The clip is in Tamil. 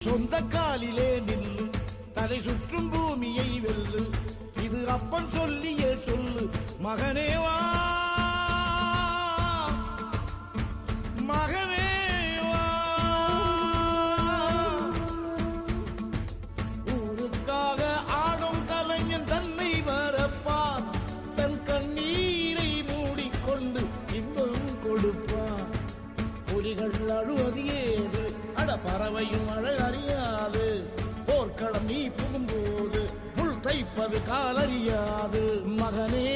சொந்த காலிலே நில்லு, தலை சுற்றும் பூமியை வெல்லு, இது அப்பன் சொல்லிய சொல்லு. மகனேவா மகனேவா, ஊருக்காக ஆடும் கலைஞன் தன்னை மறப்பான், தன் கண்ணீரை மூடிக்கொண்டு இன்பம் கொடுப்பான். புலிகள் அழுவது ஏது, அட பறவையும் மழை அறியாது, போர்க்களம் நீ புகும்போது முள் தைப்பது காலறியாது. மகனே